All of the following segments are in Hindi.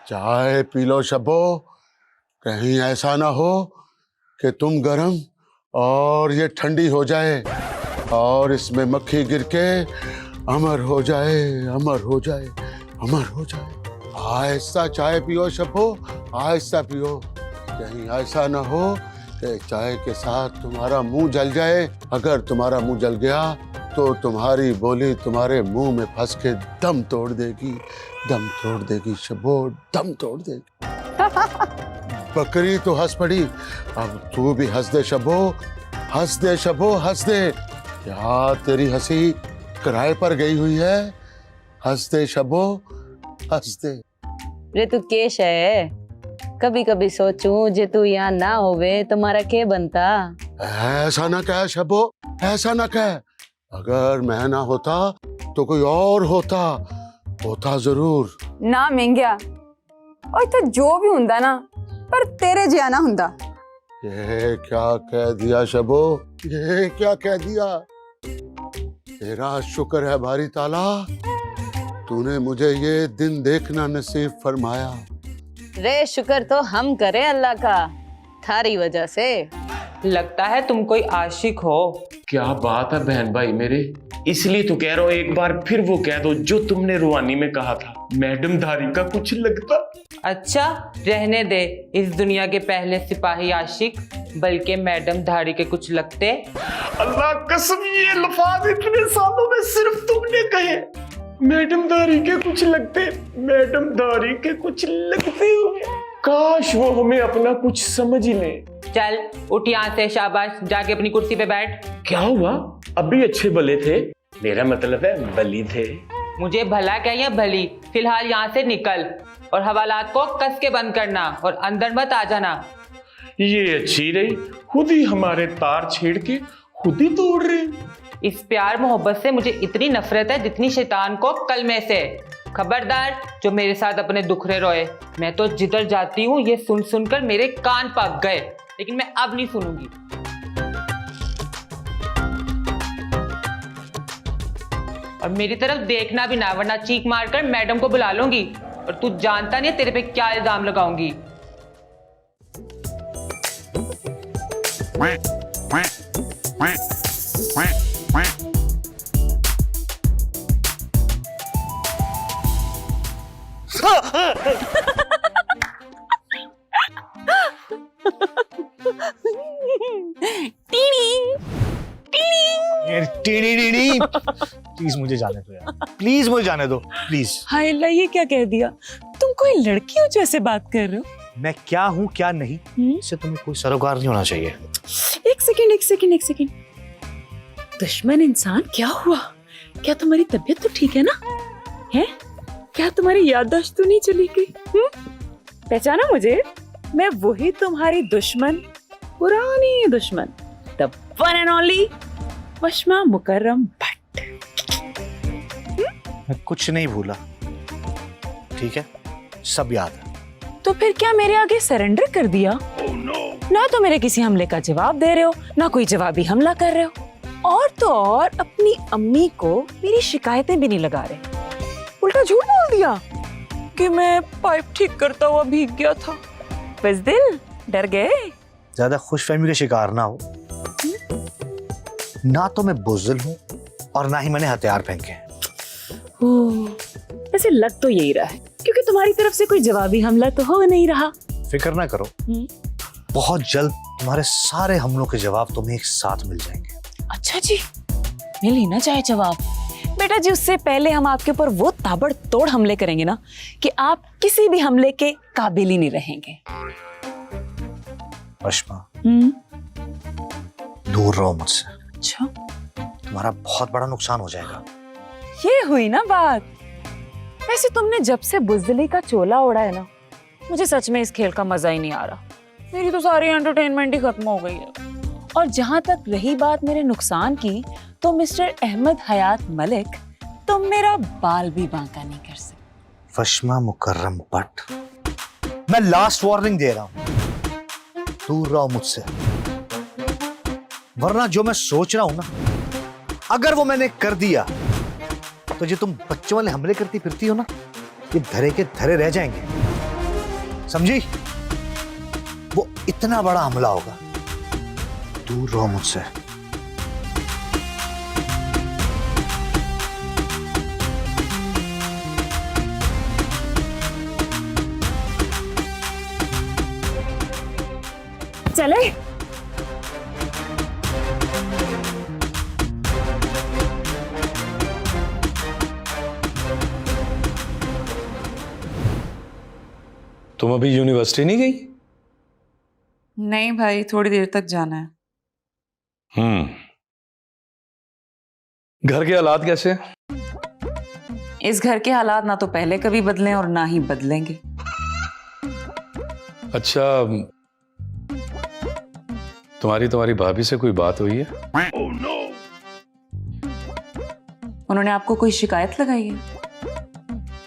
चाय पी लो शब्बो, कहीं ऐसा ना हो कि तुम गरम और ये ठंडी हो जाए और इसमें मक्खी गिर के अमर हो जाए, अमर हो जाए, अमर हो जाए। आहिस्ता चाय पियो शब्बो, आहिस्ता पियो, कहीं ऐसा ना हो कि चाय के साथ तुम्हारा मुंह जल जाए। अगर तुम्हारा मुंह जल गया तो तुम्हारी बोली तुम्हारे मुंह में फंस के दम तोड़ देगी, दम तोड़ देगी शब्बो, दम तोड़ देगी। बकरी तो हंस पड़ी, अब तू भी हंस दे शब्बो, हंस दे शब्बो, हंस दे। क्या तेरी हंसी किराए पर गई हुई है? हंस दे शब्बो, हंस दे। रे तू केश है, कभी कभी सोचूं जे तू यहाँ ना होवे तुम्हारा के बनता। ऐसा ना कह शब्बो, ऐसा ना कह। अगर मैं ना होता तो कोई और होता, होता जरूर। ना महंगिया, और तो जो भी हुंदा ना, पर तेरे जिया ना हुंदा। ये क्या कह दिया शब्बो, ये क्या कह दिया? तेरा शुक्र है बारी ताला, तूने मुझे ये दिन देखना नसीब फरमाया। रे शुक्र तो हम करें अल्लाह का, थारी वजह से। लगता है तुम कोई आशिक हो। क्या बात है बहन भाई मेरे, इसलिए तो कह रहा हूँ एक बार फिर वो कह दो जो तुमने रुहानी में कहा था, मैडम धारी का कुछ लगता। अच्छा रहने दे इस दुनिया के पहले सिपाही आशिक, बल्कि मैडम धारी के कुछ लगते। अल्लाह कसम ये लफ्ज इतने सालों में सिर्फ तुमने कहे, मैडम धारी के कुछ लगते, मैडम धारी के कुछ लगते हुए। काश वो हमें अपना कुछ समझ ही ले। चल उठ यहाँ से, शाबाश, जाके अपनी कुर्सी पे बैठ। क्या हुआ, अभी अच्छे भले थे, मेरा मतलब है बली थे। मुझे भला क्या या भली, फिलहाल यहाँ से निकल और हवालात को कस के बंद करना और अंदर मत आ जाना। ये अच्छी रही, खुद ही हमारे तार छेड़ के खुद ही तोड़ रहे। इस प्यार मोहब्बत से मुझे इतनी नफरत है जितनी शैतान को कलमे से। खबरदार जो मेरे साथ अपने दुखरे रोए। मैं तो जिधर जाती हूँ ये सुन सुनकर मेरे कान पक गए, लेकिन मैं अब नहीं सुनूंगी। और मेरी तरफ देखना भी ना, वरना चीख मारकर मैडम को बुला लूंगी। और तू जानता नहीं तेरे पे क्या इल्जाम लगाऊंगी। प्लीज मुझे जाने दो यार, प्लीज मुझे जाने दो, प्लीज। हाय अल्लाह, ये क्या कह दिया? तुम कोई लड़की हो जैसे बात कर रहे हो। मैं क्या हूँ क्या नहीं, इससे तुम्हें कोई सरोकार नहीं होना चाहिए। एक सेकंड। दुश्मन इंसान क्या हुआ? क्या तुम्हारी तबीयत तो ठीक है ना? है? क्या तुम्हारी याददाश्त तो नहीं चली गई? पहचाना मुझे? मैं वही तुम्हारी दुश्मन, पुरानी दुश्मन, द वन एंड ओनली वशमा मुकर्रम भट्ट। मैं कुछ नहीं भूला, ठीक है, सब याद है। तो फिर क्या मेरे आगे सरेंडर कर दिया? ना तो मेरे किसी हमले का जवाब दे रहे हो, ना कोई जवाबी हमला कर रहे हो, और तो और अपनी अम्मी को मेरी शिकायतें भी नहीं लगा रहे। उल्टा झूठ बोल दिया कि मैं पाइप ठीक करता हुआ भीग गया था। बस दिल डर गए। ज्यादा खुशफहमी का शिकार ना हो। ना तो मैं बुज़दिल हूँ और ना ही मैंने हथियार फेंके। वैसे लग तो यही रहा है, क्योंकि तुम्हारी तरफ से कोई जवाबी हमला तो हो नहीं रहा। फिक्र ना करो, बहुत जल्द तुम्हारे सारे हमलों के जवाब तुम्हें एक साथ मिल जाएंगे। अच्छा जी, मिल ही ना जाए जवाब। बेटा जी, उससे पहले हम आपके ऊपर वो ताबड़तोड़ हमले करेंगे ना कि आप किसी भी हमले के काबिल ही नहीं रहेंगे। वशमा, दूर रहो मुझसे। अच्छा, तुम्हारा बहुत बड़ा नुकसान हो जाएगा। ये हुई ना बात। वैसे तुमने जब से बुज़दिली का चोला ओढ़ा है ना, मुझे सच में इस खेल का मजा ही नहीं आ रहा। मेरी तो सारी एंटरटेनमेंट ही खत्म हो गई है। और जहां तक रही बात मेरे नुकसान की, तो मिस्टर अहमद हयात मलिक, तुम मेरा बाल भी बांका नहीं कर सकते। वशमा मुकर्रम भट्ट, मैं लास्ट वार्निंग दे रहा हूं, दूर रहो मुझसे, वरना जो मैं सोच रहा हूं ना, अगर वो मैंने कर दिया तो जो तुम बच्चों वाले हमले करती फिरती हो ना, ये धरे के धरे रह जाएंगे। समझी? वो इतना बड़ा हमला होगा, दूर रहो मुझसे। चले। तुम अभी यूनिवर्सिटी नहीं गई? नहीं भाई, थोड़ी देर तक जाना है। घर के हालात कैसे? इस घर के हालात ना तो पहले कभी बदले और ना ही बदलेंगे। अच्छा, तुम्हारी भाभी से कोई बात हुई है? उन्होंने आपको कोई शिकायत लगाई है?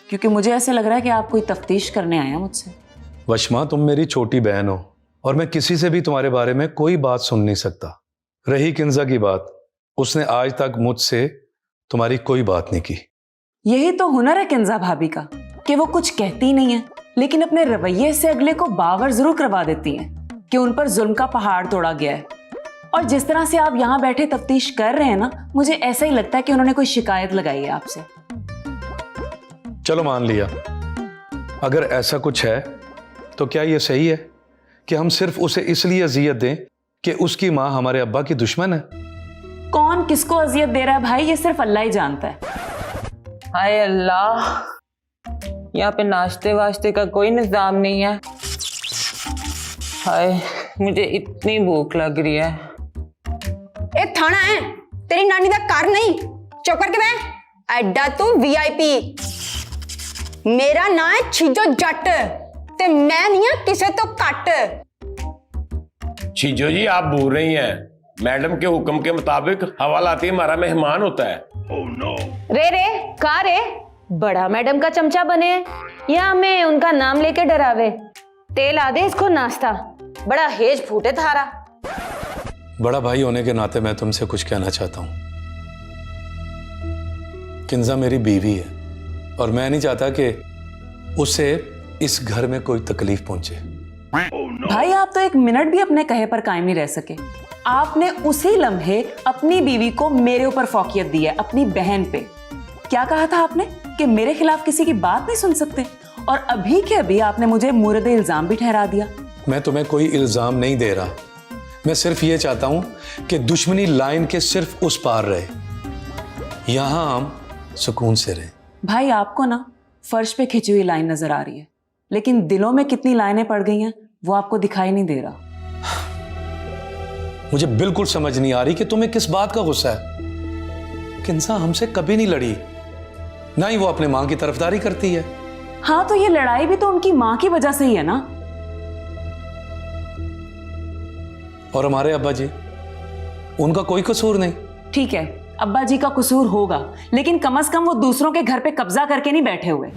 क्योंकि मुझे ऐसे लग रहा है कि आप कोई तफ्तीश करने आए हैं मुझसे। वशमा, तुम मेरी छोटी बहन हो और मैं किसी से भी तुम्हारे बारे में कोई बात सुन नहीं सकता। रही किंजा की बात, उसने आज तक मुझसे तुम्हारी कोई बात नहीं की। यही तो हुनर है किंजा भाभी का कि वो कुछ कहती नहीं है, लेकिन अपने रवैये से अगले को बावर जरूर करवा देती हैं कि उन पर जुल्म का पहाड़ तोड़ा गया है। और जिस तरह से आप यहाँ बैठे तफ्तीश कर रहे हैं ना, मुझे ऐसा ही लगता है कि उन्होंने कोई शिकायत लगाई है आपसे। चलो मान लिया, अगर ऐसा कुछ है तो क्या ये सही है कि हम सिर्फ उसे इसलिए अजियत दें कि उसकी माँ हमारे अब्बा की दुश्मन है? कौन किसको अजियत दे रहा है भाई, ये सिर्फ अल्लाह ही जानता है। हाय अल्लाह, यहाँ पे नाश्ते वाश्ते का कोई निजाम नहीं है। हाय, मुझे इतनी भूख लग रही है। ए थाना है तेरी नानी दा घर नहीं, चुप करके बह। एडा तू वीआईपी। मेरा नाम है छीजो जट ते मैं नहीं है किसे तो कट। चीजो जी, आप भूल रही हैं, मैडम के हुक्म के मुताबिक हवालाती हमारा मेहमान होता है। रे का रे, बड़ा मैडम का चमचा बने या हमें उनका नाम लेके डरावे। तेल आ दे इसको नाश्ता, बड़ा हेज फूटे थारा। बड़ा भाई होने के नाते मैं तुमसे कुछ कहना चाहता हूं। किंजा मेरी बीवी है और मैं नहीं चाहता कि उसे इस घर में कोई तकलीफ पहुंचे। भाई आप तो एक मिनट भी अपने कहे पर कायम नहीं रह सके। आपने उसी लम्हे अपनी बीवी को मेरे ऊपर फौकियत दी है, अपनी बहन पे। क्या कहा था आपने कि मेरे खिलाफ किसी की बात नहीं सुन सकते, और अभी के अभी आपने मुझे मुर्द इल्जाम भी ठहरा दिया। मैं तुम्हें कोई इल्जाम नहीं दे रहा, मैं सिर्फ ये चाहता हूं कि दुश्मनी लाइन के सिर्फ उस पार रहे, यहां हम सुकून से रहें। भाई आपको ना फर्श पे खिंची हुई लाइन नजर आ रही है, लेकिन दिलों में कितनी लाइनें पड़ गई हैं वो आपको दिखाई नहीं दे रहा। मुझे बिल्कुल समझ नहीं आ रही कि तुम्हें किस बात का गुस्सा है। किंजा हमसे कभी नहीं लड़ी, ना ही वो अपने मां की तरफदारी करती है। हाँ, तो ये लड़ाई भी तो उनकी मां की वजह से ही है ना। और हमारे अब्बा जी, उनका कोई कसूर नहीं। ठीक है, अब्बा जी का कसूर होगा, लेकिन कम से कम वो दूसरों के घर पे कब्जा करके नहीं बैठे हुए।